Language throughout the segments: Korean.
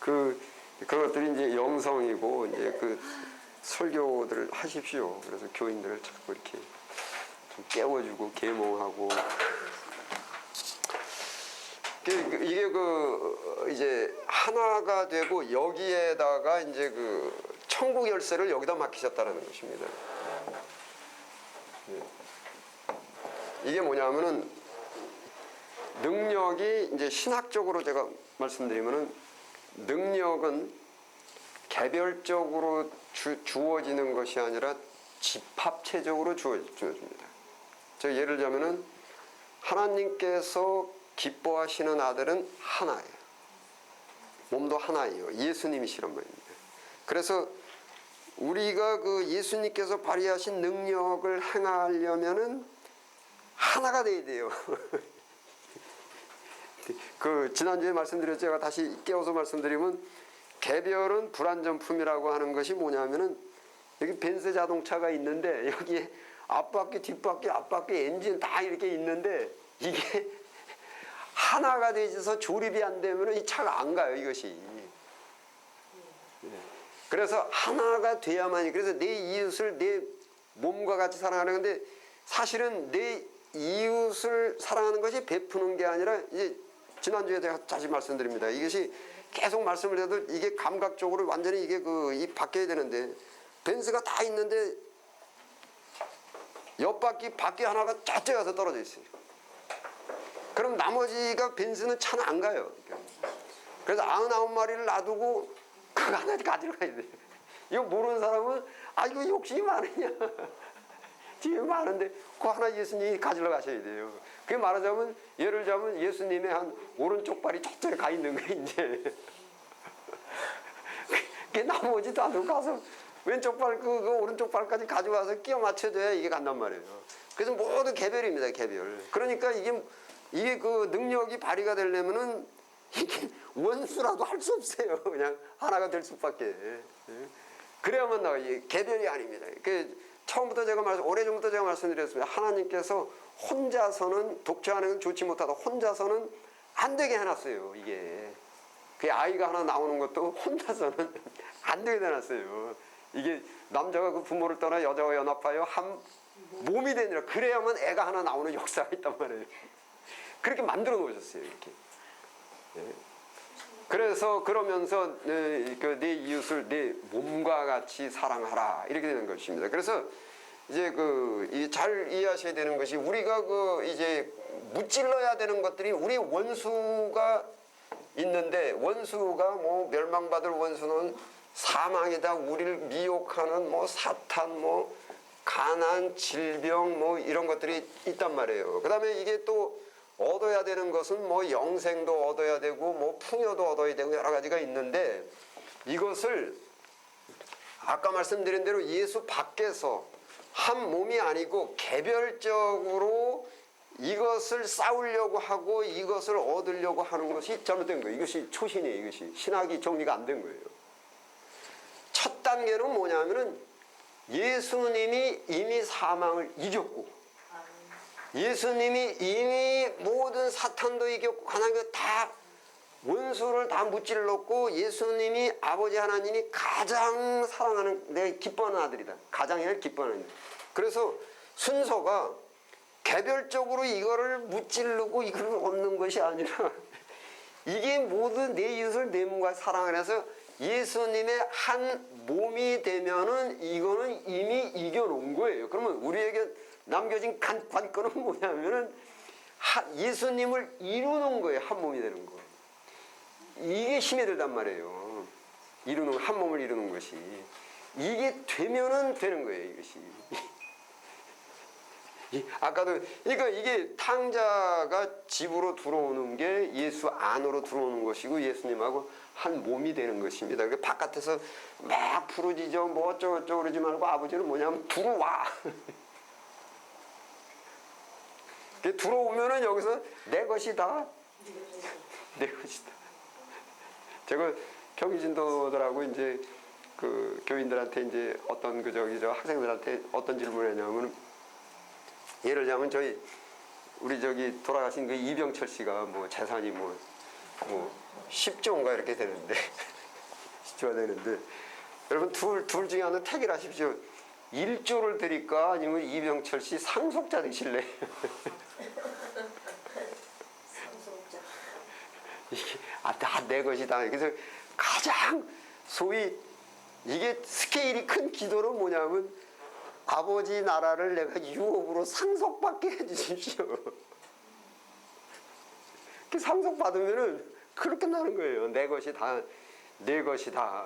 그런 것들이 이제 영성이고, 이제 그 설교들을 하십시오. 그래서 교인들을 자꾸 이렇게 좀 깨워주고, 계몽하고. 이게 이제 하나가 되고, 여기에다가 이제 천국 열쇠를 여기다 맡기셨다는 것입니다. 이게 뭐냐면은, 능력이 이제 신학적으로 제가 말씀드리면은, 능력은 개별적으로 주어지는 것이 아니라 집합체적으로 주어집니다. 저 예를 들자면은, 하나님께서 기뻐하시는 아들은 하나예요. 몸도 하나예요. 예수님이시란 말입니다. 그래서 우리가 예수님께서 발휘하신 능력을 행하려면은 하나가 돼야 돼요. 지난주에 말씀드렸죠. 제가 다시 깨워서 말씀드리면, 개별은 불완전품이라고 하는 것이 뭐냐면은, 여기 벤츠 자동차가 있는데, 여기에 앞바퀴, 뒷바퀴, 앞바퀴, 엔진 다 이렇게 있는데, 이게 하나가 되어서 조립이 안 되면 이 차가 안 가요, 이것이. 그래서 하나가 돼야만이, 그래서 내 이웃을 내 몸과 같이 사랑하는 건데, 사실은 내 이웃을 사랑하는 것이 베푸는 게 아니라, 이제 지난주에 제가 다시 말씀드립니다. 이것이 계속 말씀을 해도 이게 감각적으로 완전히 이게 바뀌어야 되는데, 벤츠가 다 있는데 바퀴 하나가 저쪽에 가서 떨어져 있어요. 그럼 나머지가 벤츠는 차는 안 가요. 그래서 99마리를 놔두고 그거 하나 가져가야 돼요. 이거 모르는 사람은 이거 욕심이 많으냐. 뒤에 많은데 그거 하나 예수님이 가지러 가셔야 돼요. 그게 말하자면, 예를 들자면 예수님의 한 오른쪽 발이 저쪽에 가 있는 거예요, 이제. 그게 나머지도 안 가서 왼쪽 발, 오른쪽 발까지 가져와서 끼워 맞춰줘야 이게 간단 말이에요. 그래서 모두 개별입니다, 개별. 그러니까 이게 능력이 발휘가 되려면은 이게 원수라도 할 수 없어요. 그냥 하나가 될 수밖에. 그래야만 나와요. 이게 개별이 아닙니다. 처음부터 오래전부터 제가 말씀드렸습니다. 하나님께서 혼자서는, 독처하는 건 좋지 못하다. 혼자서는 안 되게 해놨어요, 이게. 그 아이가 하나 나오는 것도 혼자서는 안 되게 해놨어요. 이게 남자가 부모를 떠나 여자와 연합하여 한 몸이 되느라, 그래야만 애가 하나 나오는 역사가 있단 말이에요. 그렇게 만들어 놓으셨어요, 이렇게. 그래서 그러면서 내 이웃을 내 몸과 같이 사랑하라, 이렇게 되는 것입니다. 그래서 이제 잘 이해하셔야 되는 것이, 우리가 이제 무찔러야 되는 것들이, 우리 원수가 있는데, 원수가 멸망받을 원수는 사망이다, 우리를 미혹하는 사탄, 가난, 질병, 이런 것들이 있단 말이에요. 그 다음에 이게 또 얻어야 되는 것은 영생도 얻어야 되고 풍요도 얻어야 되고 여러 가지가 있는데, 이것을 아까 말씀드린 대로 예수 밖에서 한 몸이 아니고 개별적으로 이것을 싸우려고 하고 이것을 얻으려고 하는 것이 잘못된 거예요. 이것이 초신이에요. 이것이 신학이 정리가 안 된 거예요. 첫 단계는 뭐냐면은, 예수님이 이미 사망을 이겼고, 예수님이 이미 모든 사탄도 이겼고, 하나님과 다 원수를 다 무찔렀고, 예수님이 아버지 하나님이 가장 사랑하는, 내가 기뻐하는 아들이다. 가장 기뻐하는 아들. 그래서 순서가 개별적으로 이거를 무찌르고 이걸 얻는 것이 아니라, 이게 모두 내 이웃을 내 몸과 사랑을 해서 예수님의 한 몸이 되면은 이거는 이미 이겨놓은 거예요. 그러면 우리에게 남겨진 관건은 뭐냐면은 예수님을 이루는 거예요. 한 몸이 되는 거. 이게 힘이 들단 말이에요. 한 몸을 이루는 것이. 이게 되면은 되는 거예요, 이것이. 아까도, 그러니까 이게 탕자가 집으로 들어오는 게 예수 안으로 들어오는 것이고, 예수님하고 한 몸이 되는 것입니다. 그 바깥에서 막 부르짖어, 어쩌고저쩌고 그러지 말고, 아버지는 뭐냐면, 들어와. 들어오면은 여기서 내 것이다. 내 것이다. 제가 평신도들하고 이제 교인들한테 이제 어떤 학생들한테 어떤 질문을 했냐면, 예를 들자면 우리 돌아가신 이병철 씨가 재산이 10조인가 이렇게 되는데 10조가 되는데 여러분 둘 중에 하나 택을 하십시오. 1조를 드릴까 아니면 이병철 씨 상속자 되실래? 상속자. 이게 다 내 것이다. 그래서 가장 소위 이게 스케일이 큰 기도는 뭐냐면 아버지 나라를 내가 유업으로 상속받게 해주십시오. 그 상속받으면은 그렇게 나는 거예요. 내 것이 다, 내 것이다.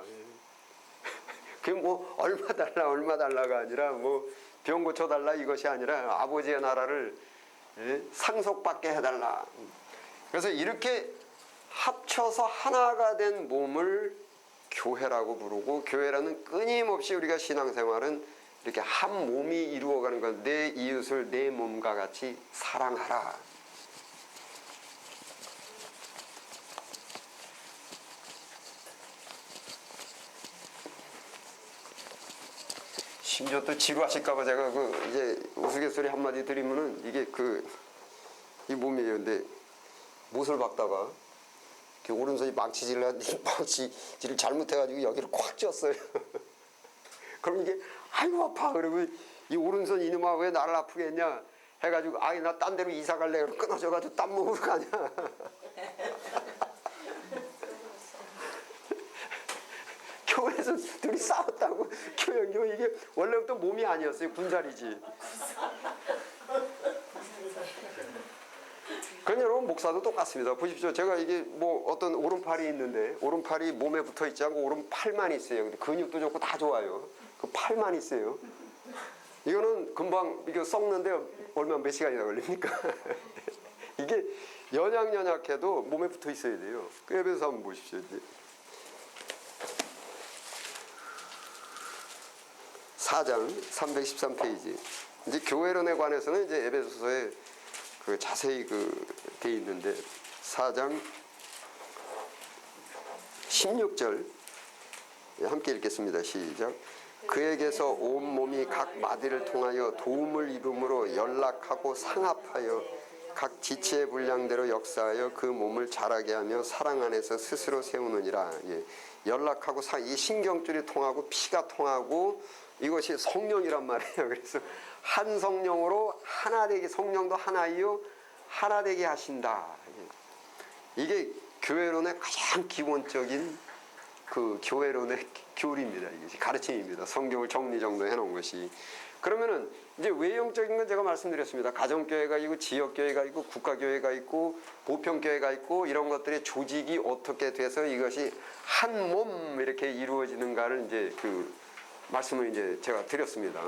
그게 뭐 얼마 달라가 아니라 뭐 병 고쳐달라 이것이 아니라 아버지의 나라를 상속받게 해달라. 그래서 이렇게 합쳐서 하나가 된 몸을 교회라고 부르고, 교회라는 끊임없이 우리가 신앙생활은 이렇게 한 몸이 이루어가는 것. 내 이웃을 내 몸과 같이 사랑하라. 심지어 또 지루하실까봐 제가 이제 우스갯소리 한마디 드리면은 이게 이 몸이에요. 근데 못을 박다가 오른손이 망치질을 잘못해가지고 여기를 꽉 쥐었어요. 그럼 이게 아이고 아파. 그러고 이 오른손 이놈아 왜 나를 아프게 했냐 해가지고 아이 나 딴 데로 이사 갈래. 그럼 끊어져가지고 딴 몸으로 가냐. 교회에서 둘이 싸웠다고. 교회 이게 원래부터 몸이 아니었어요. 군살이지. 그건 여러분 목사도 똑같습니다. 보십시오. 제가 이게 뭐 어떤 오른팔이 있는데 오른팔이 몸에 붙어 있지 않고 오른팔만 있어요. 근데 근육도 좋고 다 좋아요. 그 팔만 있어요. 이거는 금방 이거 썩는데 얼마 몇 시간이나 걸립니까? 이게 연약해도 몸에 붙어 있어야 돼요. 그 에베소 한번 보십시오. 이제. 4장 313페이지. 이제 교회론에 관해서는 이제 에베소서에 자세히 돼 있는데 4장 16절 함께 읽겠습니다. 시작. 그에게서 온 몸이 각 마디를 통하여 도움을 입음으로 연락하고 상합하여 각 지체의 분량대로 역사하여 그 몸을 자라게 하며 사랑 안에서 스스로 세우느니라. 예. 연락하고 이 신경줄이 통하고 피가 통하고 이것이 성령이란 말이에요. 그래서 한 성령으로 하나 되게, 성령도 하나이요 하나 되게 하신다. 이게 교회론의 가장 기본적인 교회론의 교리입니다. 이게 가르침입니다. 성경을 정리정돈해 놓은 것이. 그러면은 이제 외형적인 건 제가 말씀드렸습니다. 가정교회가 있고 지역교회가 있고 국가교회가 있고 보편교회가 있고 이런 것들의 조직이 어떻게 돼서 이것이 한 몸 이렇게 이루어지는가를 이제 말씀을 이제 제가 드렸습니다.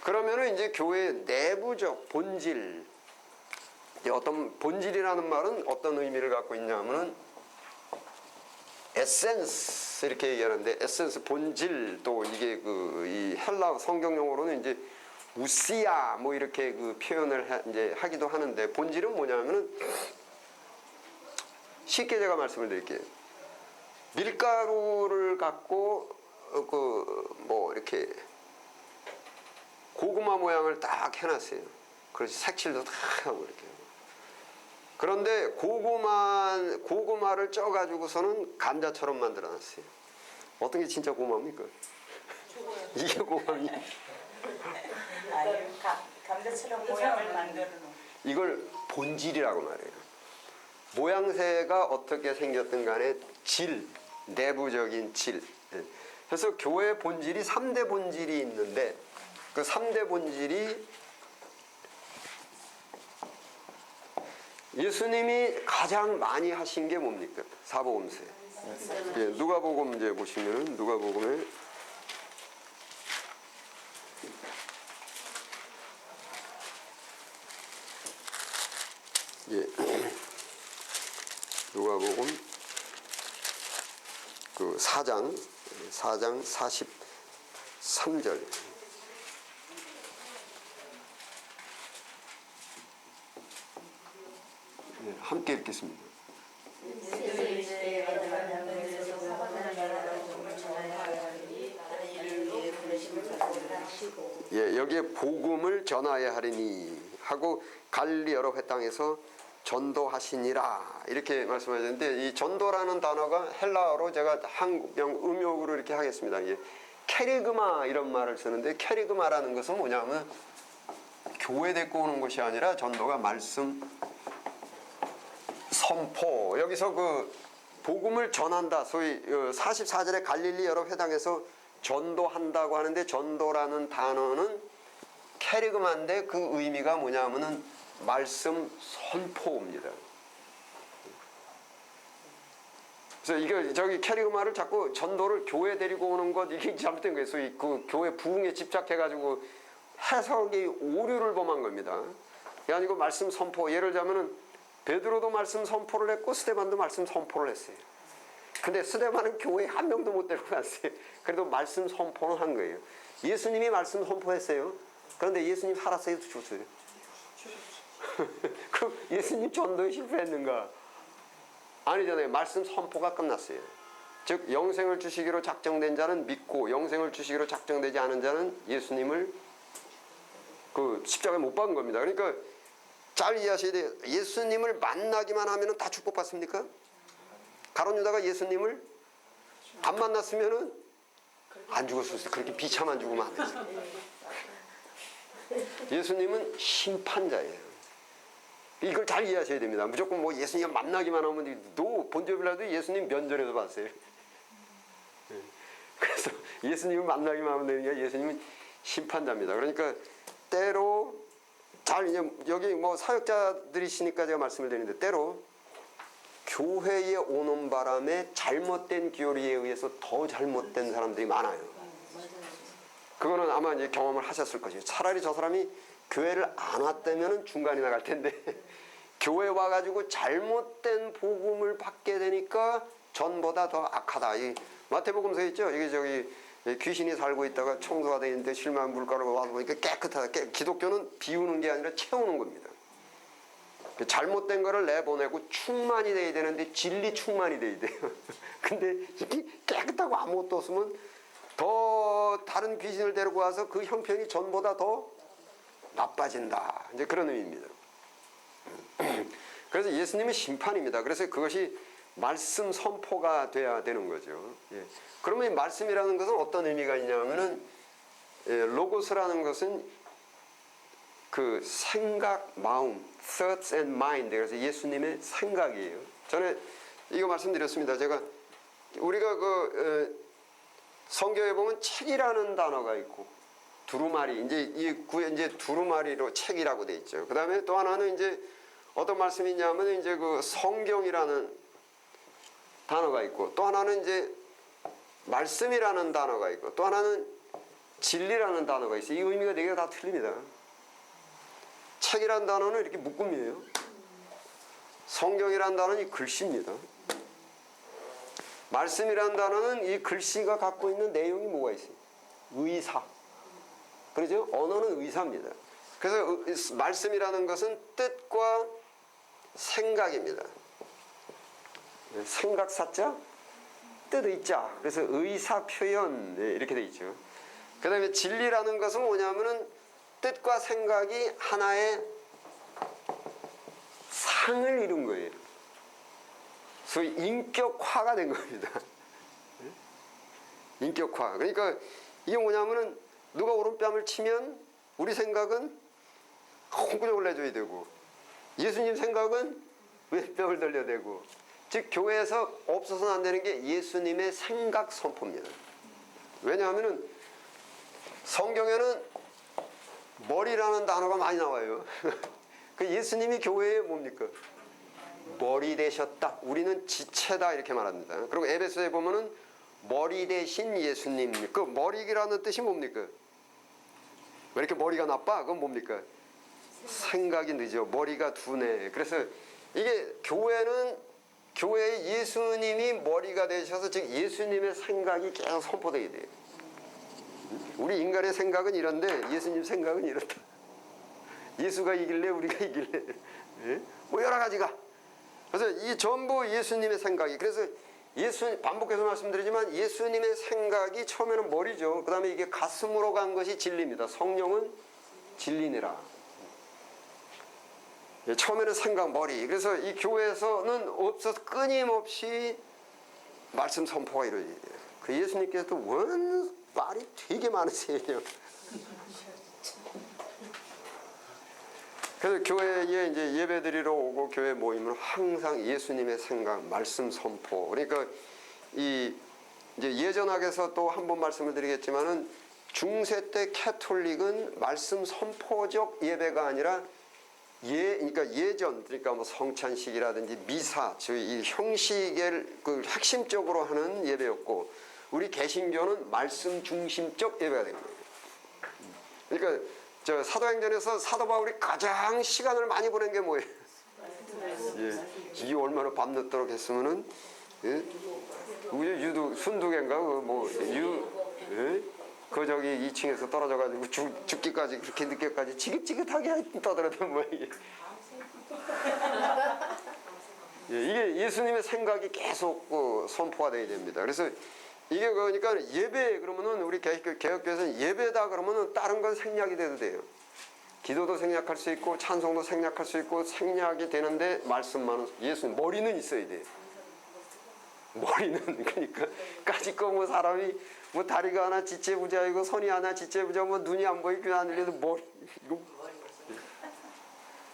그러면은 이제 교회의 내부적 본질, 어떤 본질이라는 말은 어떤 의미를 갖고 있냐면은 에센스 이렇게 얘기하는데, 에센스 본질, 또 이게 이 헬라 성경 용어로는 이제 우시아 뭐 이렇게 표현을 이제 하기도 하는데, 본질은 뭐냐면은 쉽게 제가 말씀을 드릴게요. 밀가루를 갖고 뭐 이렇게 고구마 모양을 딱 해놨어요. 그래서 색칠도 다 하고 이렇게. 그런데 고구마를 쪄가지고서는 감자처럼 만들어놨어요. 어떤 게 진짜 고구마입니까? 이게 고구마니? 감자처럼 모양을 만들어 놓은. 이걸 본질이라고 말해요. 모양새가 어떻게 생겼든 간에 내부적인 질. 그래서 교회의 본질이 3대 본질이 있는데, 그 3대 본질이 예수님이 가장 많이 하신 게 뭡니까? 사복음서. 예, 누가복음 이제 보시면 누가복음에 예, 누가복음 4장 43절. 함께 읽겠습니다. 예, 여기에 복음을 전하여야 하리니 하고 갈릴리 여러 회 땅에서 전도하시니라 이렇게 말씀하셨는데, 이 전도라는 단어가 헬라어로 제가 한국명 음역으로 이렇게 하겠습니다. 이게 캐리그마 이런 말을 쓰는데, 캐리그마라는 것은 뭐냐면 교회 데리고 오는 것이 아니라 전도가 말씀 선포, 여기서 그 복음을 전한다, 소위 44절에 갈릴리 여러 회당에서 전도한다고 하는데, 전도라는 단어는 캐리그마인데 그 의미가 뭐냐면은 말씀 선포입니다. 그래서 이거 저기 캐리그마를 자꾸 전도를 교회 데리고 오는 것, 이게 잘못된 거예요. 소위 그 교회 부흥에 집착해가지고 해석이 오류를 범한 겁니다. 그게 아니고 말씀 선포, 예를 들자면은 베드로도 말씀 선포를 했고 스데반도 말씀 선포를 했어요. 근데 스데반은 교회에 한 명도 못 데리고 갔어요. 그래도 말씀 선포는 한 거예요. 예수님이 말씀 선포했어요. 그런데 예수님 살았어요, 죽었어요? 그럼 예수님 전도에 실패했는가? 아니잖아요. 말씀 선포가 끝났어요. 즉 영생을 주시기로 작정된 자는 믿고, 영생을 주시기로 작정되지 않은 자는 예수님을 그 십자가에 못 박은 겁니다. 그러니까 잘 이해하셔야 돼요. 예수님을 만나기만 하면 다 축복받습니까? 가룟 유다가 예수님을 안 만났으면은 안 죽었을 수 있어요. 그렇게 비참한 죽으면 안 되죠. 예수님은 심판자예요. 이걸 잘 이해하셔야 됩니다. 무조건 뭐 예수님 만나기만 하면, 너 본조빌라도 예수님 면전에서 봤어요. 그래서 예수님을 만나기만 하면 되는 게, 예수님은 심판자입니다. 그러니까 때로 잘, 이제 여기 뭐 사역자들이시니까 제가 말씀을 드리는데, 때로 교회에 오는 바람에 잘못된 교리에 의해서 더 잘못된 사람들이 많아요. 그거는 아마 이제 경험을 하셨을 것이에요. 차라리 저 사람이 교회를 안 왔다면 중간이 나갈 텐데 교회 와가지고 잘못된 복음을 받게 되니까 전보다 더 악하다. 이 마태복음서에 있죠. 이게 저기 귀신이 살고 있다가 청소가 되어 있는데 실만 물가루가 와서 보니까 깨끗하다. 기독교는 비우는 게 아니라 채우는 겁니다. 잘못된 거를 내보내고 충만이 돼야 되는데 진리 충만이 돼야 돼요. 근데 이게 깨끗하고 아무것도 없으면 더 다른 귀신을 데리고 와서 그 형편이 전보다 더 나빠진다. 이제 그런 의미입니다. 그래서 예수님의 심판입니다. 그래서 그것이 말씀 선포가 돼야 되는 거죠. 예. 그러면 이 말씀이라는 것은 어떤 의미가 있냐면은, 로고스라는 것은 그 생각, 마음, thoughts and mind. 그래서 예수님의 생각이에요. 전에 이거 말씀드렸습니다. 제가 우리가 성경에 보면 책이라는 단어가 있고 두루마리, 이제 두루마리로 책이라고 돼 있죠. 그다음에 또 하나는 이제 어떤 말씀이 있냐면, 이제 그 성경이라는 단어가 있고, 또 하나는 이제 말씀이라는 단어가 있고, 또 하나는 진리라는 단어가 있어요. 이 의미가 네 개가 다 틀립니다. 책이라는 단어는 이렇게 묶음이에요. 성경이라는 단어는 이 글씨입니다. 말씀이라는 단어는 이 글씨가 갖고 있는 내용이 뭐가 있어요? 의사. 그렇죠? 언어는 의사입니다. 그래서 말씀이라는 것은 뜻과 생각입니다. 생각 사자, 뜻 의자. 그래서 의사 표현, 이렇게 돼 있죠. 그 다음에 진리라는 것은 뭐냐면은 뜻과 생각이 하나의 상을 이룬 거예요. 소위 인격화가 된 겁니다. 인격화. 그러니까 이게 뭐냐면은 누가 오른뺨을 치면 우리 생각은 홍구적을 내줘야 되고, 예수님 생각은 왼뺨을 돌려대고, 즉 교회에서 없어서는 안 되는 게 예수님의 생각 선포입니다. 왜냐하면은 성경에는 머리라는 단어가 많이 나와요. 그 예수님이 교회에 뭡니까? 머리 되셨다. 우리는 지체다. 이렇게 말합니다. 그리고 에베소에 보면은 머리 대신 예수님. 그 머리라는 뜻이 뭡니까? 왜 이렇게 머리가 나빠? 그건 뭡니까? 생각이 늦어. 머리가 둔해. 그래서 이게 교회에 예수님이 머리가 되셔서, 즉 예수님의 생각이 계속 선포되게 돼요. 우리 인간의 생각은 이런데 예수님 생각은 이렇다. 예수가 이길래 우리가 이길래. 예? 뭐 여러 가지가. 그래서 이 전부 예수님의 생각이. 그래서 반복해서 말씀드리지만 예수님의 생각이 처음에는 머리죠. 그 다음에 이게 가슴으로 간 것이 진리입니다. 성령은 진리니라. 처음에는 생각 머리. 그래서 이 교회에서는 없어서 끊임없이 말씀 선포가 이루어져야 돼요. 그 예수님께서도 원 말이 되게 많으세요. 그래서 교회에 이제 예배드리러 오고 교회 모임은 항상 예수님의 생각, 말씀 선포. 그러니까 이제 예전학에서 또 한 번 말씀을 드리겠지만은 중세 때 캐톨릭은 말씀 선포적 예배가 아니라 그러니까 예전, 그러니까 뭐 성찬식이라든지 미사, 이 형식을 그 핵심적으로 하는 예배였고, 우리 개신교는 말씀 중심적 예배가 된 거예요. 그러니까 저 사도행전에서 사도 바울이 가장 시간을 많이 보낸 게 뭐예요? 이게 얼마나 밤늦도록 했으면은, 유두 순두개인가 그 저기 2층에서 떨어져가지고 죽기까지 그렇게 늦게까지 지긋지긋하게 떠들었던 모양이에요. 이게 예수님의 생각이 계속 선포가 되어야 됩니다. 그래서 이게 그러니까 예배 그러면은 우리 개혁교회에서는 예배다 그러면은 다른 건 생략이 돼도 돼요. 기도도 생략할 수 있고 찬송도 생략할 수 있고 생략이 되는데 말씀만은 예수님 머리는 있어야 돼요. 머리는 그러니까 까짓거 뭐 사람이 뭐 다리가 하나 지체부자이고 손이 하나 지체부자 뭐 눈이 안 보이고 안 들려도 머리 이거.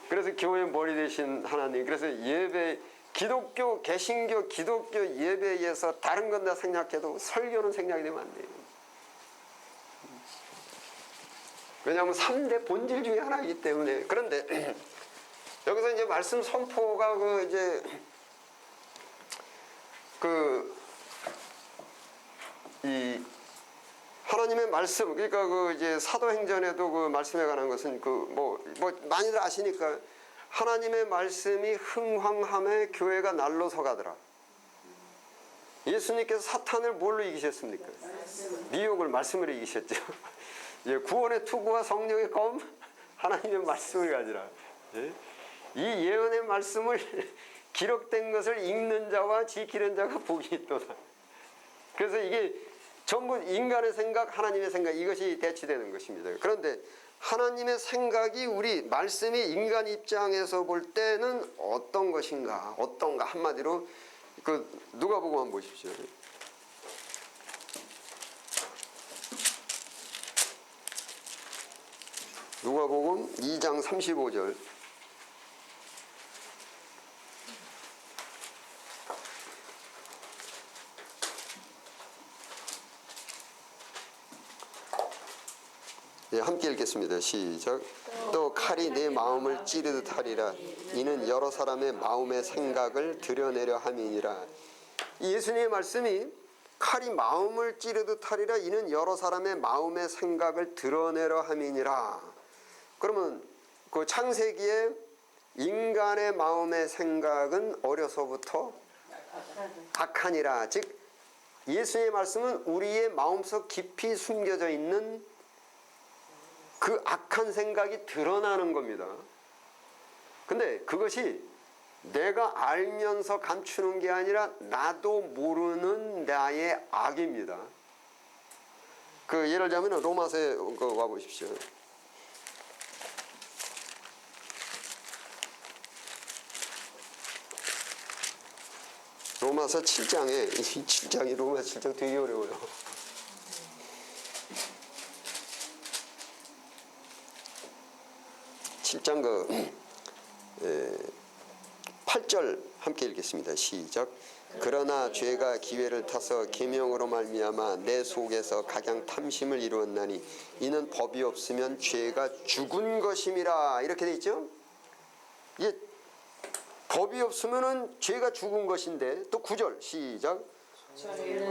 그래서 교회 머리 대신 하나님. 그래서 예배 기독교 개신교 기독교 예배에서 다른 건 다 생략해도 설교는 생략이 되면 안 돼요. 왜냐하면 3대 본질 중에 하나이기 때문에. 그런데 여기서 이제 말씀 선포가 이 하나님의 말씀, 그러니까 이제 사도행전에도 그 말씀에 관한 것은 뭐 많이들 아시니까 하나님의 말씀이 흥황함에 교회가 날로 서가더라. 예수님께서 사탄을 뭘로 이기셨습니까? 미혹을 말씀으로 이기셨죠. 구원의 투구와 성령의 검, 하나님의 말씀을 가지라. 이 예언의 말씀을 기록된 것을 읽는 자와 지키는 자가 복이 있도다. 그래서 이게 전부 인간의 생각, 하나님의 생각, 이것이 대치되는 것입니다. 그런데 하나님의 생각이 우리 말씀이 인간 입장에서 볼 때는 어떤 것인가, 어떤가. 한마디로 누가복음 한번 보십시오. 누가복음 2장 35절. 함께 읽겠습니다. 시작. 또 칼이 내 마음을 찌르듯 하리라. 이는 여러 사람의 마음의 생각을 드러내려 함이니라. 예수님의 말씀이 칼이 마음을 찌르듯 하리라. 이는 여러 사람의 마음의 생각을 드러내려 함이니라. 그러면 그 창세기에 인간의 마음의 생각은 어려서부터 악하니라. 즉 예수님의 말씀은 우리의 마음속 깊이 숨겨져 있는 그 악한 생각이 드러나는 겁니다. 근데 그것이 내가 알면서 감추는 게 아니라 나도 모르는 나의 악입니다. 예를 들자면 로마서에 와보십시오. 로마서 7장에, 7장이 로마서 7장 되게 어려워요. 7장 8절 함께 읽겠습니다. 시작. 그러나 죄가 기회를 타서 계명으로 말미암아 내 속에서 각양 탐심을 이루었나니 이는 법이 없으면 죄가 죽은 것임이라. 이렇게 돼 있죠. 이게 법이 없으면은 죄가 죽은 것인데, 또 9절 시작.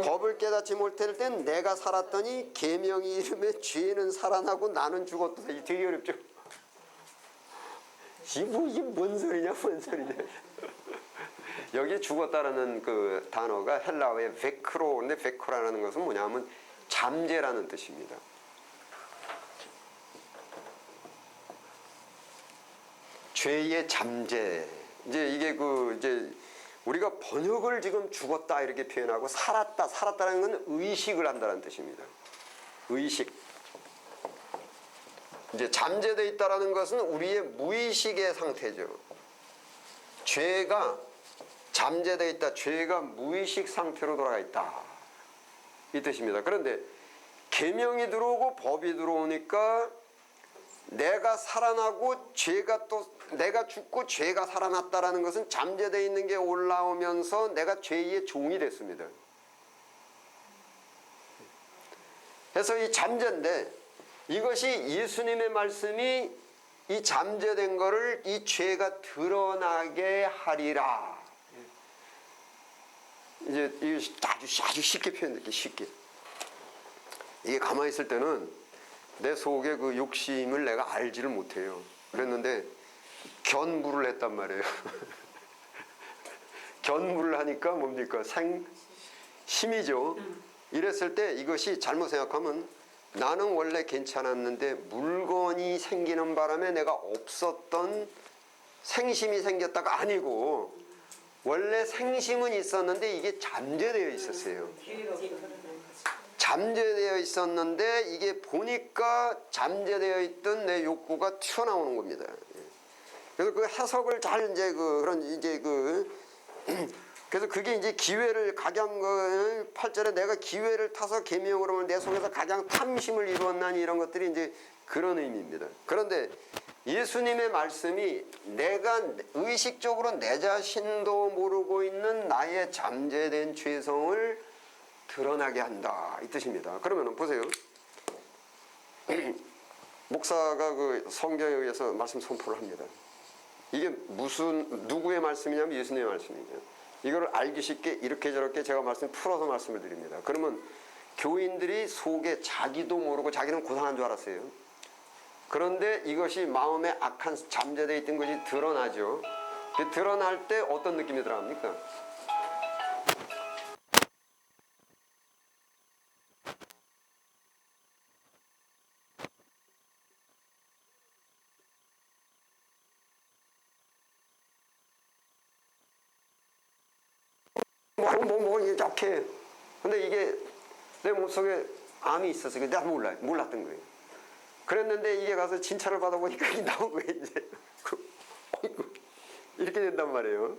법을 깨닫지 못할 땐 내가 살았더니 계명이 이름에 죄는 살아나고 나는 죽었다. 이게 되게 어렵죠. 이게 뭔 소리냐, 뭔 소리냐. 여기 죽었다라는 그 단어가 헬라어의 베크로인데, 베크로라는 것은 뭐냐면 잠재라는 뜻입니다. 죄의 잠재. 이게 이제 우리가 번역을 지금 죽었다 이렇게 표현하고 살았다라는 건 의식을 한다는 뜻입니다. 의식. 이제 잠재되어 있다라는 것은 우리의 무의식의 상태죠. 죄가 잠재되어 있다. 죄가 무의식 상태로 돌아가 있다. 이 뜻입니다. 그런데 계명이 들어오고 법이 들어오니까 내가 살아나고 죄가 또 내가 죽고 죄가 살아났다라는 것은 잠재되어 있는 게 올라오면서 내가 죄의 종이 됐습니다. 그래서 이 잠재인데 이것이 예수님의 말씀이 이 잠재된 거를 이 죄가 드러나게 하리라. 이제 이게 아주 쉽게 표현될게 쉽게. 이게 가만히 있을 때는 내 속에 그 욕심을 내가 알지를 못해요. 그랬는데 견물을 했단 말이에요. 견물을 하니까 뭡니까? 힘이죠. 이랬을 때 이것이 잘못 생각하면 나는 원래 괜찮았는데 물건이 생기는 바람에 내가 없었던 생심이 생겼다가 아니고 원래 생심은 있었는데 이게 잠재되어 있었어요. 잠재되어 있었는데 이게 보니까 잠재되어 있던 내 욕구가 튀어나오는 겁니다. 그래서 그 해석을 잘 이제 그래서 그게 이제 기회를 가장 8절에 내가 기회를 타서 계명으로 하면 내 속에서 가장 탐심을 이루었나니 이런 것들이 이제 그런 의미입니다. 그런데 예수님의 말씀이 내가 의식적으로 내 자신도 모르고 있는 나의 잠재된 죄성을 드러나게 한다 이 뜻입니다. 그러면 보세요. 목사가 그 성경에 의해서 말씀 선포를 합니다. 이게 누구의 말씀이냐면 예수님의 말씀이죠. 이걸 알기 쉽게 이렇게 저렇게 제가 풀어서 말씀을 드립니다. 그러면 교인들이 속에 자기도 모르고 자기는 고상한 줄 알았어요. 그런데 이것이 마음에 악한 잠재되어 있던 것이 드러나죠. 드러날 때 어떤 느낌이 들어갑니까? 이렇게. 근데 이게 내 몸속에 암이 있었어. 내가 몰랐던 거예요. 그랬는데 이게 가서 진찰을 받아보니까 이게 나온 거예요, 이제. 이렇게 된단 말이에요.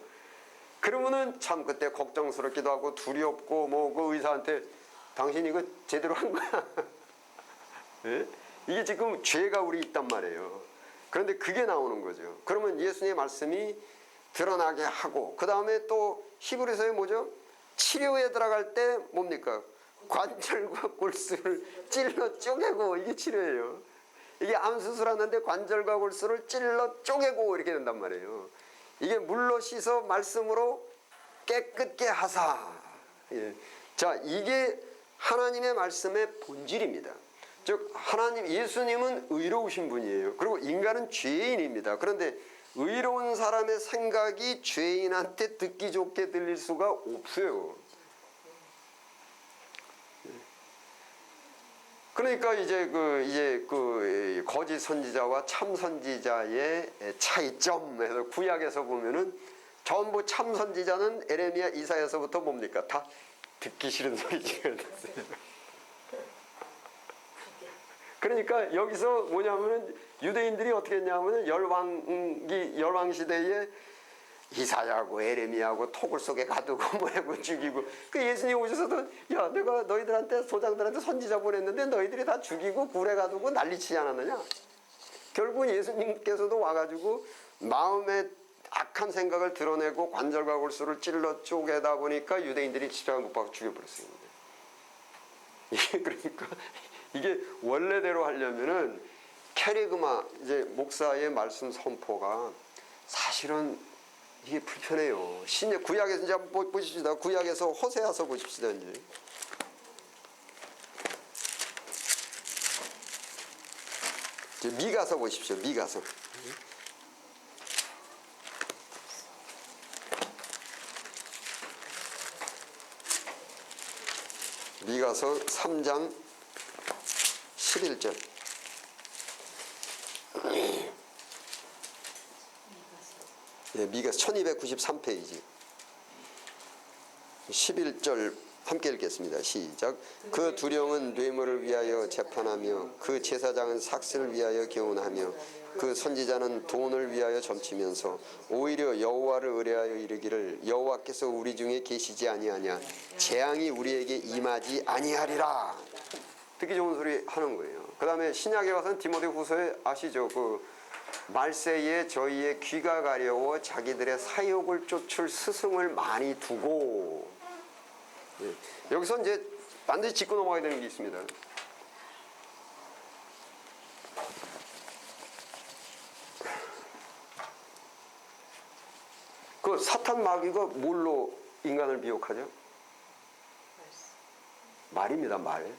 그러면은 참 그때 걱정스럽기도 하고 두렵고 그 의사한테 당신 이거 제대로 한 거야. 네? 이게 지금 죄가 우리 있단 말이에요. 그런데 그게 나오는 거죠. 그러면 예수님의 말씀이 드러나게 하고 그 다음에 또 히브리서에 뭐죠? 치료에 들어갈 때 뭡니까? 관절과 골수를 찔러 쪼개고 이게 치료예요. 이게 암 수술하는데 관절과 골수를 찔러 쪼개고 이렇게 된단 말이에요. 이게 물로 씻어 말씀으로 깨끗게 하사. 예. 자, 이게 하나님의 말씀의 본질입니다. 즉 하나님 예수님은 의로우신 분이에요. 그리고 인간은 죄인입니다. 그런데 의로운 사람의 생각이 죄인한테 듣기 좋게 들릴 수가 없어요. 그러니까 이제 거짓 선지자와 참 선지자의 차이점에서 구약에서 보면은 전부 참 선지자는 에레미야 이사야서부터 뭡니까? 다 듣기 싫은 소리가 됐어요. 그러니까 여기서 뭐냐면은 유대인들이 어떻게 했냐면은 열왕 시대에 이사야하고 에레미야하고 토굴 속에 가두고 뭐하고 죽이고 그 예수님 오셔서도 야 내가 너희들한테 소장들한테 선지자 보냈는데 너희들이 다 죽이고 굴에 가두고 난리치지 않았느냐. 결국 예수님께서도 와가지고 마음에 악한 생각을 드러내고 관절과 골수를 찔러 쪼개다 보니까 유대인들이 십자가 못 박아 죽여버렸어요. 이게 그러니까 이게 원래대로 하려면은 캐리그마 이제 목사의 말씀 선포가 사실은 이게 불편해요. 신약 구약에서 이제 한번 보십시다. 구약에서 호세아서 보십시다. 이제 미가서 보십시오. 미가서. 미가서 3장 11절. 예, 미가서 1293페이지 11절 함께 읽겠습니다. 시작. 그 두령은 뇌물을 위하여 재판하며 그 제사장은 삭슬을 위하여 교훈하며 그 선지자는 돈을 위하여 점치면서 오히려 여호와를 의뢰하여 이르기를 여호와께서 우리 중에 계시지 아니하냐 재앙이 우리에게 임하지 아니하리라. 듣기 좋은 소리 하는 거예요. 그 다음에 신약에 와서는 디모데후서에 아시죠? 그 말세에 저희의 귀가 가려워 자기들의 사욕을 쫓을 스승을 많이 두고. 예. 여기서 이제 반드시 짚고 넘어가야 되는 게 있습니다. 그 사탄 마귀가 뭘로 인간을 미혹하죠? 말입니다, 말.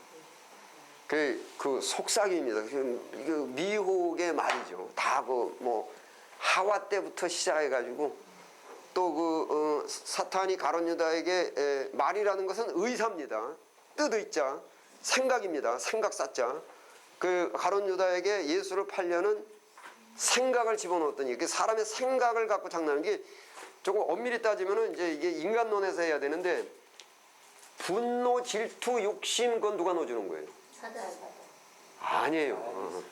그 속삭입니다. 그 미혹의 말이죠. 다 그 뭐 하와 때부터 시작해가지고 또 사탄이 가룟 유다에게 말이라는 것은 의사입니다. 뜻 의자, 생각입니다. 생각 사자. 그 가룟 유다에게 예수를 팔려는 생각을 집어넣었더니 그 사람의 생각을 갖고 장난하는 게 조금 엄밀히 따지면은 이제 이게 인간론에서 해야 되는데 분노, 질투, 욕심 그건 누가 넣어주는 거예요? 아니에요.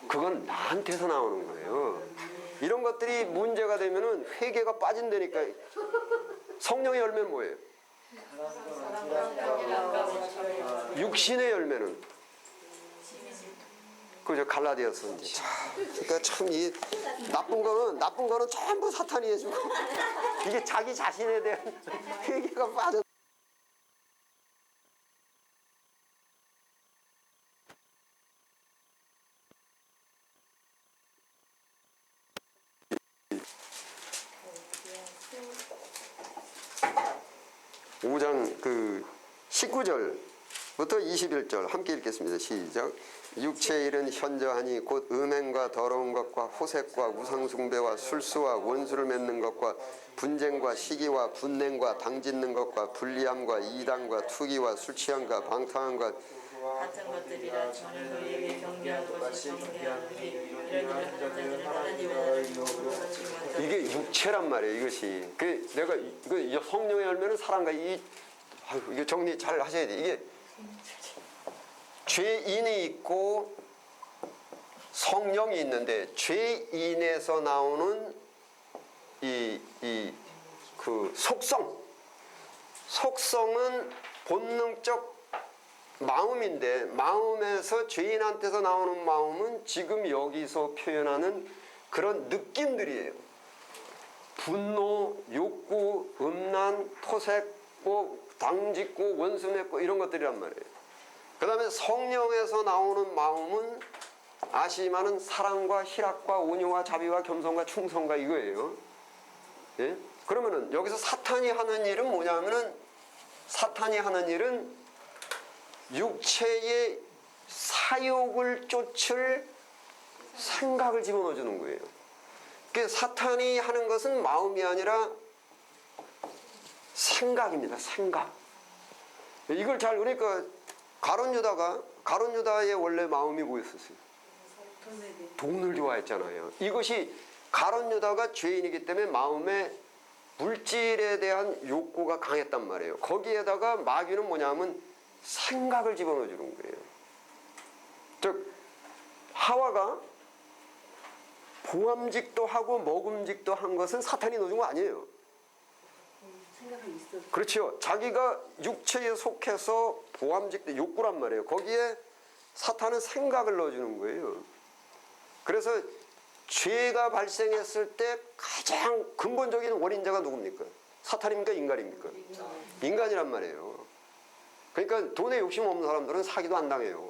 그건 나한테서 나오는 거예요. 이런 것들이 문제가 되면은 회개가 빠진다니까. 성령의 열매는 뭐예요? 육신의 열매는 그저 갈라디아서 이제 그러니까 참 이 나쁜 거는 전부 사탄이 해주고 이게 자기 자신에 대한 회개가 빠져. 오장 그 19절부터 21절 함께 읽겠습니다. 시작. 육체의 일은 현저하니 곧 음행과 더러운 것과 호색과 우상숭배와 술수와 원수를 맺는 것과 분쟁과 시기와 분냉과 당짓는 것과 불리함과 이단과 투기와 술취함과 방탕함과 같은 것들이라 저는 너희에게 경계한 것이 경계하노니 이런 일을 하는 자들은 하나님의 나라를 유혹으로 거친 이게 육체란 말이에요. 이것이 그 내가 그 성령의 열매는 사랑과 이게 정리 잘 하셔야 돼. 이게 죄인이 있고 성령이 있는데 죄인에서 나오는 그 속성은 본능적 마음인데 마음에서 죄인한테서 나오는 마음은 지금 여기서 표현하는 그런 느낌들이에요. 분노, 욕구, 음란, 토색, 당짓고 원수 맺고 이런 것들이란 말이에요. 그 다음에 성령에서 나오는 마음은 아시지만은 사랑과 희락과 온유와 자비와 겸손과 충성과 이거예요. 예? 그러면은 여기서 사탄이 하는 일은 뭐냐면은 사탄이 하는 일은 육체의 사욕을 쫓을 생각을 집어넣어 주는 거예요. 그 사탄이 하는 것은 마음이 아니라 생각입니다. 생각. 이걸 잘 그러니까 가룟 유다의 원래 마음이 뭐였었어요? 돈을 좋아했잖아요. 이것이 가룟 유다가 죄인이기 때문에 마음에 물질에 대한 욕구가 강했단 말이에요. 거기에다가 마귀는 뭐냐면 생각을 집어넣어 주는 거예요. 즉 하와가 보암직도 하고 먹음직도 한 것은 사탄이 넣어준 거 아니에요. 그렇죠. 자기가 육체에 속해서 보암직도 욕구란 말이에요. 거기에 사탄은 생각을 넣어주는 거예요. 그래서 죄가 발생했을 때 가장 근본적인 원인자가 누굽니까? 사탄입니까? 인간입니까? 인간이란 말이에요. 그러니까 돈에 욕심 없는 사람들은 사기도 안 당해요.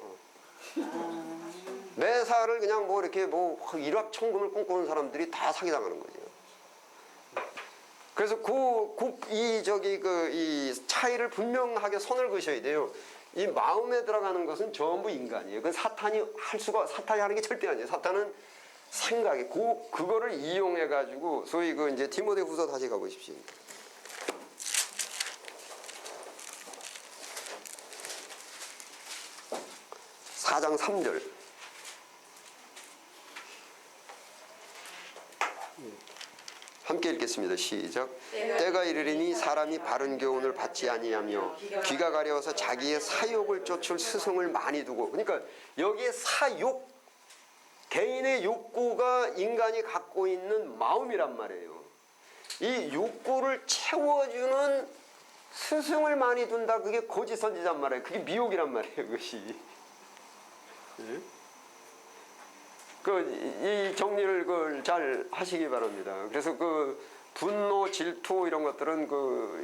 매사를 그냥 뭐 이렇게 뭐 일확천금을 꿈꾸는 사람들이 다 사기당하는 거죠. 그래서 이 차이를 분명하게 선을 그으셔야 돼요. 이 마음에 들어가는 것은 전부 인간이에요. 그건 사탄이 하는 게 절대 아니에요. 사탄은 생각이 그거를 이용해 가지고 소위 이제 디모데후서 다시 가보십시오. 4장 3절. 함께 읽겠습니다. 시작. 때가 이르리니 사람이 바른 교훈을 받지 아니하며 귀가 가려워서 자기의 사욕을 쫓을 스승을 많이 두고, 그러니까 여기에 사욕, 개인의 욕구가 인간이 갖고 있는 마음이란 말이에요. 이 욕구를 채워주는 스승을 많이 둔다. 그게 거짓 선지자란 말이에요. 그게 미혹이란 말이에요. 그것이. 예? 이 정리를 잘 하시기 바랍니다. 그래서 분노, 질투 이런 것들은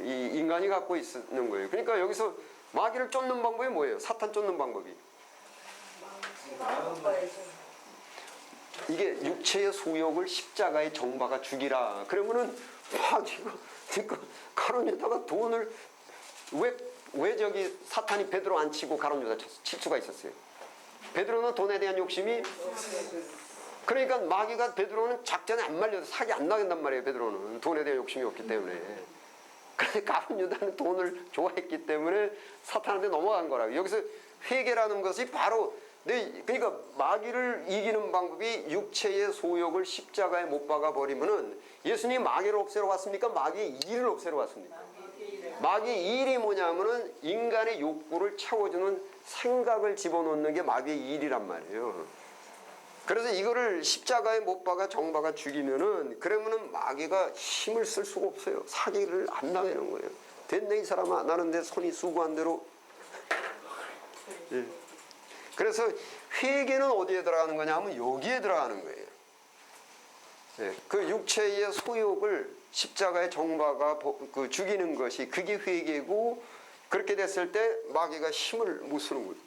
이 인간이 갖고 있는 거예요. 그러니까 여기서 마귀를 쫓는 방법이 뭐예요? 사탄 쫓는 방법이. 이게 육체의 소욕을 십자가에 정박아 죽이라. 그러면은 이거 가룟유다가 돈을 왜 저기 사탄이 베드로 안 치고 가룟유다 칠 수가 있었어요? 베드로는 돈에 대한 욕심이, 그러니까 마귀가 베드로는 작전에 안 말려도 사기 안 나간단 말이에요. 베드로는 돈에 대한 욕심이 없기 때문에. 그런데 가룟유다는 돈을 좋아했기 때문에 사탄한테 넘어간 거라고. 여기서 회개라는 것이 바로 그러니까 마귀를 이기는 방법이 육체의 소욕을 십자가에 못 박아 버리면은, 예수님이 마귀를 없애러 왔습니까? 마귀의 일을 없애러 왔습니까? 마귀의 일이 뭐냐면은 인간의 욕구를 채워주는 생각을 집어넣는 게 마귀의 일이란 말이에요. 그래서 이거를 십자가에 못 박아 정박아 죽이면은, 그러면은 마귀가 힘을 쓸 수가 없어요. 사기를 안 나가는 거예요. 됐네 이 사람아, 나는 내 손이 수고한 대로. 예. 그래서 회개는 어디에 들어가는 거냐 하면 여기에 들어가는 거예요. 예. 그 육체의 소욕을 십자가에 정박아 죽이는 것이, 그게 회개고, 그렇게 됐을 때 마귀가 힘을 못 쓰는 거예요.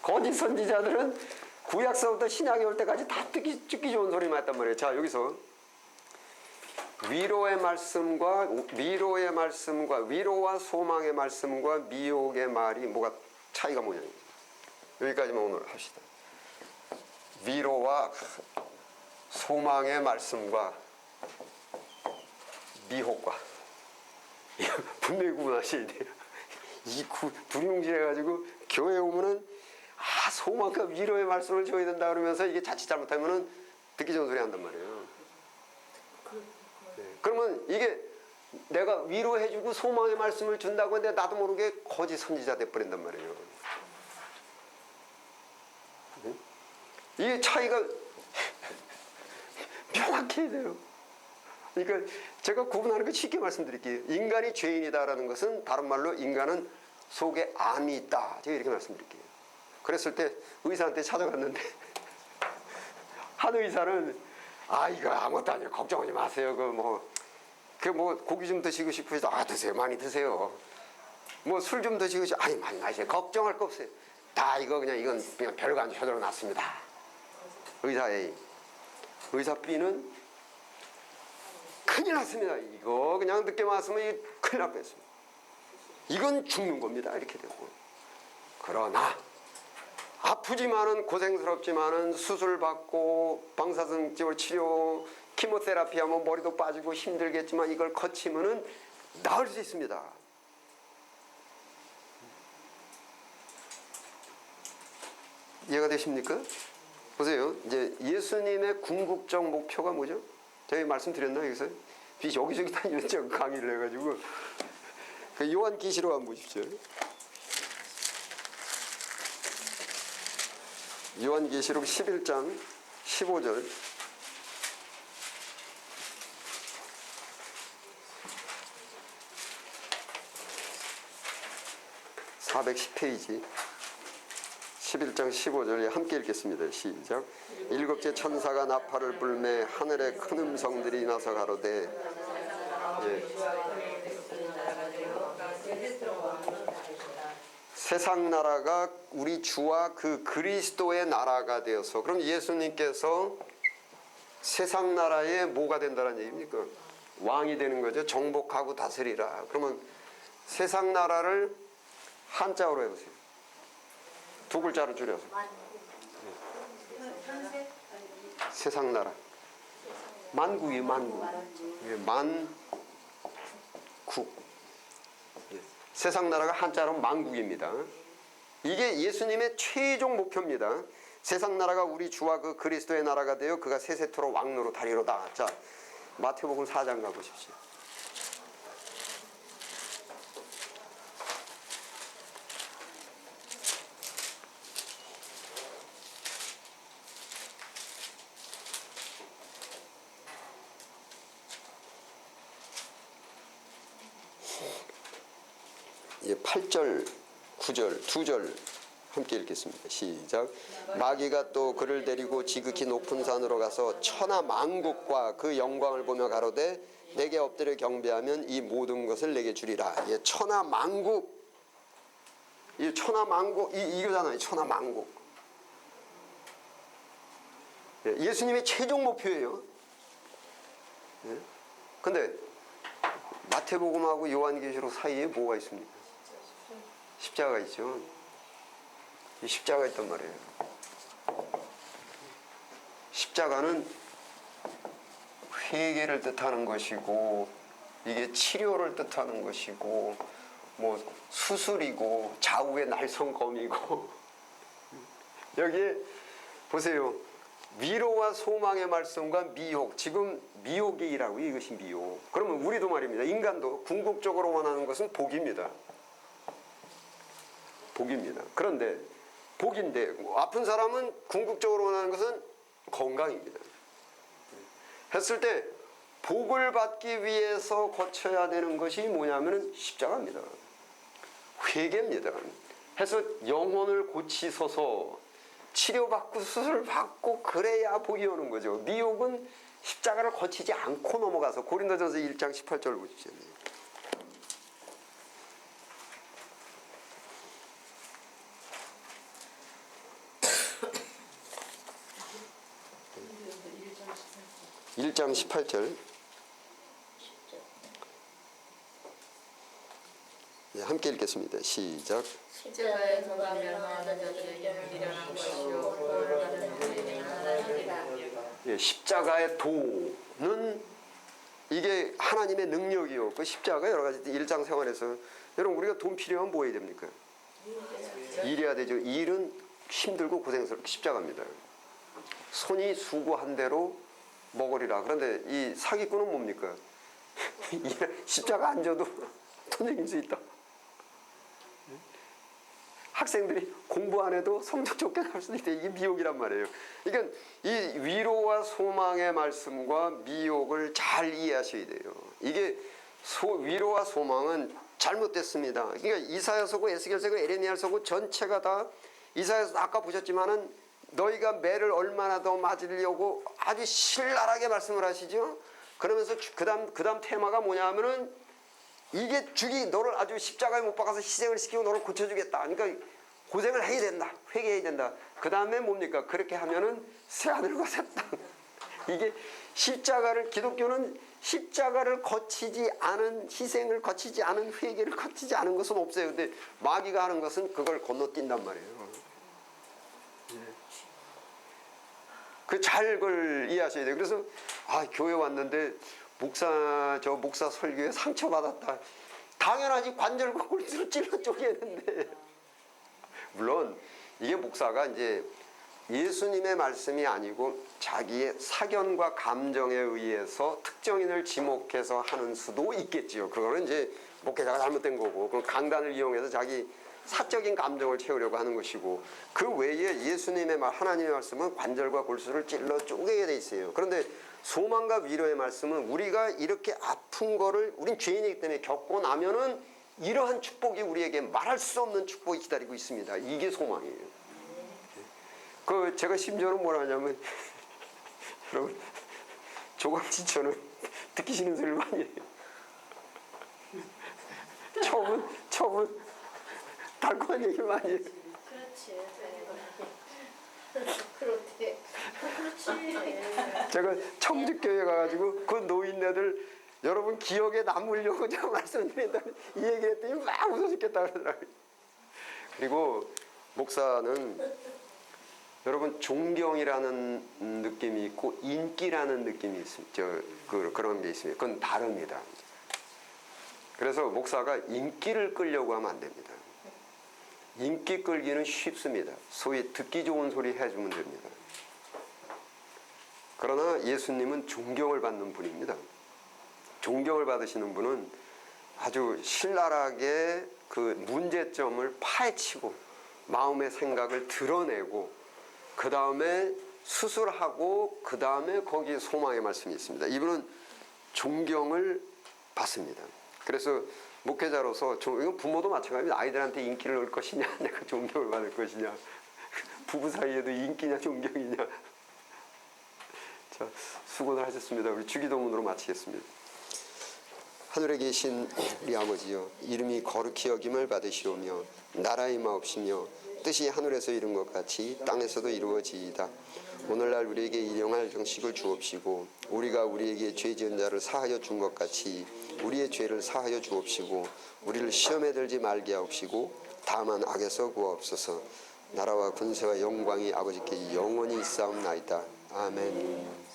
거짓 선지자들은 구약서부터 신약이 올 때까지 다 듣기 좋은 소리만 했단 말이에요. 자, 여기서 위로의 말씀과 위로와 소망의 말씀과 미혹의 말이 뭐가 차이가 뭐냐. 여기까지만 오늘 합시다. 위로와 소망의 말씀과 미혹과 분명히 구분하셔야 돼요. 이 두리뭉실해가지고 교회 오면은 소망과 위로의 말씀을 줘야 된다 그러면서 이게 자칫 잘못하면은 듣기 좋은 소리 한단 말이에요. 네. 그러면 이게 내가 위로해주고 소망의 말씀을 준다고 했는데 나도 모르게 거짓 선지자 돼버린단 말이에요. 네? 이게 차이가 명확히 해야 돼요. 그러니까 제가 구분하는 거 쉽게 말씀드릴게요. 인간이 죄인이다라는 것은 다른 말로 인간은 속에 암이 있다. 제가 이렇게 말씀드릴게요. 그랬을 때 의사한테 찾아갔는데 한 의사는 이거 아무것도 아니에요. 걱정하지 마세요. 고기 좀 드시고 싶으시다. 드세요. 많이 드세요. 술 좀 드시고 싶으시다. 많이 마세요. 걱정할 거 없어요. 다 이건 그냥 별거 안 저절로 났습니다. 의사 A. 의사 B는 큰일 났습니다. 이거 그냥 늦게 왔으면 큰일 날 뻔했습니다. 이건 죽는 겁니다. 이렇게 되고. 그러나 아프지만은 고생스럽지만은 수술 받고 방사선치료 치료, 키모테라피 하면 머리도 빠지고 힘들겠지만 이걸 거치면은 나을 수 있습니다. 이해가 되십니까? 보세요. 이제 예수님의 궁극적 목표가 뭐죠? 제가 말씀드렸나요? 여기서 여기저기 다니는 강의를 해가지고 요한계시록 한번 보십시오. 요한계시록 11장 15절. 410페이지 11장 15절에 함께 읽겠습니다. 시작. 일곱째 천사가 나팔을 불매 하늘에 큰 음성들이 나서 가로되. 예. 세상 나라가 우리 주와 그 그리스도의 나라가 되어서, 그럼 예수님께서 세상 나라의 뭐가 된다는 얘기입니까? 왕이 되는 거죠. 정복하고 다스리라. 그러면 세상 나라를 한자어로 해보세요. 두 글자로 줄여서. 세상 나라. 만국이 만국. 예, 만국. 예, 세상 나라가 한자로 만국입니다. 이게 예수님의 최종 목표입니다. 세상 나라가 우리 주와 그 그리스도의 나라가 되어 그가 세세토록 왕노로 다리로다. 자, 마태복음 4장 가보십시오. 예, 8절, 9절, 2절 함께 읽겠습니다. 시작. 마귀가 또 그를 데리고 지극히 높은 산으로 가서 천하 만국과 그 영광을 보며 가로되 내게 엎드려 경배하면 이 모든 것을 내게 주리라. 예, 천하 만국. 이 천하 만국 이거잖아요. 천하 만국. 예, 예수님의 최종 목표예요. 예? 근데 마태복음하고 요한계시록 사이에 뭐가 있습니까? 십자가가 있죠. 이 십자가가 있단 말이에요. 십자가는 회개를 뜻하는 것이고, 이게 치료를 뜻하는 것이고, 뭐 수술이고, 좌우의 날성검이고. 여기에 보세요. 위로와 소망의 말씀과 미혹. 지금 미혹이라고, 이것이 미혹. 그러면 우리도 말입니다. 인간도 궁극적으로 원하는 것은 복입니다. 복입니다. 그런데 복인데 아픈 사람은 궁극적으로 원하는 것은 건강입니다. 했을 때 복을 받기 위해서 거쳐야 되는 것이 뭐냐면 십자가입니다. 회개입니다. 해서 영혼을 고치소서, 치료받고 수술받고 그래야 복이 오는 거죠. 미혹은 십자가를 거치지 않고 넘어가서, 고린도전서 1장 18절 보십시오. 1장 18절. 예, 함께 읽겠습니다. 시작. 십자가에 누가 멸망하는 자들에게 미련한 것이요 구원을 받는 자에게 하나님이라. 예, 십자가의 도는 이게 하나님의 능력이요. 그 십자가 여러 가지 일상생활에서, 여러분 우리가 돈 필요하면 뭐 해야 됩니까? 일해야 되죠. 일은 힘들고 고생스럽고 십자가입니다. 손이 수고한 대로 먹으리라. 그런데 이 사기꾼은 뭡니까? 십자가 안 져도 돈 생길 수 있다. 학생들이 공부 안 해도 성적 좋게 갈 수도 있다. 이게 미혹이란 말이에요. 그러니까 이 위로와 소망의 말씀과 미혹을 잘 이해하셔야 돼요. 이게 위로와 소망은 잘못됐습니다. 그러니까 이사야서고 에스겔서고 에레미야서고 전체가 다, 이사야서 아까 보셨지만은 너희가 매를 얼마나 더 맞으려고 아주 신랄하게 말씀을 하시죠. 그러면서 그다음 테마가 뭐냐면은 이게 너를 아주 십자가에 못 박아서 희생을 시키고 너를 고쳐주겠다. 그러니까 고생을 해야 된다. 회개해야 된다. 그 다음에 뭡니까? 그렇게 하면은 새하늘과 새 땅. 이게 기독교는 십자가를 거치지 않은, 희생을 거치지 않은, 회개를 거치지 않은 것은 없어요. 근데 마귀가 하는 것은 그걸 건너뛴단 말이에요. 그걸 이해하셔야 돼요. 그래서 교회 왔는데 목사 설교에 상처받았다. 당연하지. 관절과 골수로 찔러 쪼개는데. 물론 이게 목사가 이제 예수님의 말씀이 아니고 자기의 사견과 감정에 의해서 특정인을 지목해서 하는 수도 있겠지요. 그거는 이제 목회자가 잘못된 거고, 그 강단을 이용해서 자기 사적인 감정을 채우려고 하는 것이고, 그 외에 예수님의 하나님의 말씀은 관절과 골수를 찔러 쪼개게 돼 있어요. 그런데 소망과 위로의 말씀은 우리가 이렇게 아픈 거를, 우린 죄인이기 때문에 겪고 나면은 이러한 축복이 우리에게 말할 수 없는 축복이 기다리고 있습니다. 이게 소망이에요. 제가 심지어는 뭐라 하냐면 여러분, 조광진처럼 듣기 싫은 소리를 많이 해요. 처음은 달콤한 얘기 많이 해요. 그렇지. 그렇대. 그렇지. 제가 청주교회 가가지고 그 노인네들 여러분 기억에 남으려고 제가 말씀드린다면 이 얘기 했더니 막 웃어 죽겠다 그러더라고요. 그리고 목사는 여러분 존경이라는 느낌이 있고 인기라는 느낌이 있습니다. 그런 게 있습니다. 그건 다릅니다. 그래서 목사가 인기를 끌려고 하면 안 됩니다. 인기 끌기는 쉽습니다. 소위 듣기 좋은 소리 해주면 됩니다. 그러나 예수님은 존경을 받는 분입니다. 존경을 받으시는 분은 아주 신랄하게 그 문제점을 파헤치고 마음의 생각을 드러내고 그 다음에 수술하고 그 다음에 거기에 소망의 말씀이 있습니다. 이분은 존경을 받습니다. 그래서 목회자로서 이건 부모도 마찬가지입니다. 아이들한테 인기를 얻을 것이냐 내가 존경을 받을 것이냐 부부 사이에도 인기냐 존경이냐. 자, 수고를 하셨습니다. 우리 주기도문으로 마치겠습니다. 하늘에 계신 우리 아버지여, 이름이 거룩히 여김을 받으시오며 나라의 마옵시며 뜻이 하늘에서 이룬 것 같이 땅에서도 이루어지이다. 오늘날 우리에게 일용할 정식을 주옵시고 우리가 우리에게 죄 지은 자를 사하여 준 것 같이 우리의 죄를 사하여 주옵시고 우리를 시험에 들지 말게 하옵시고 다만 악에서 구하옵소서. 나라와 군세와 영광이 아버지께 영원히 있사옵나이다. 아멘.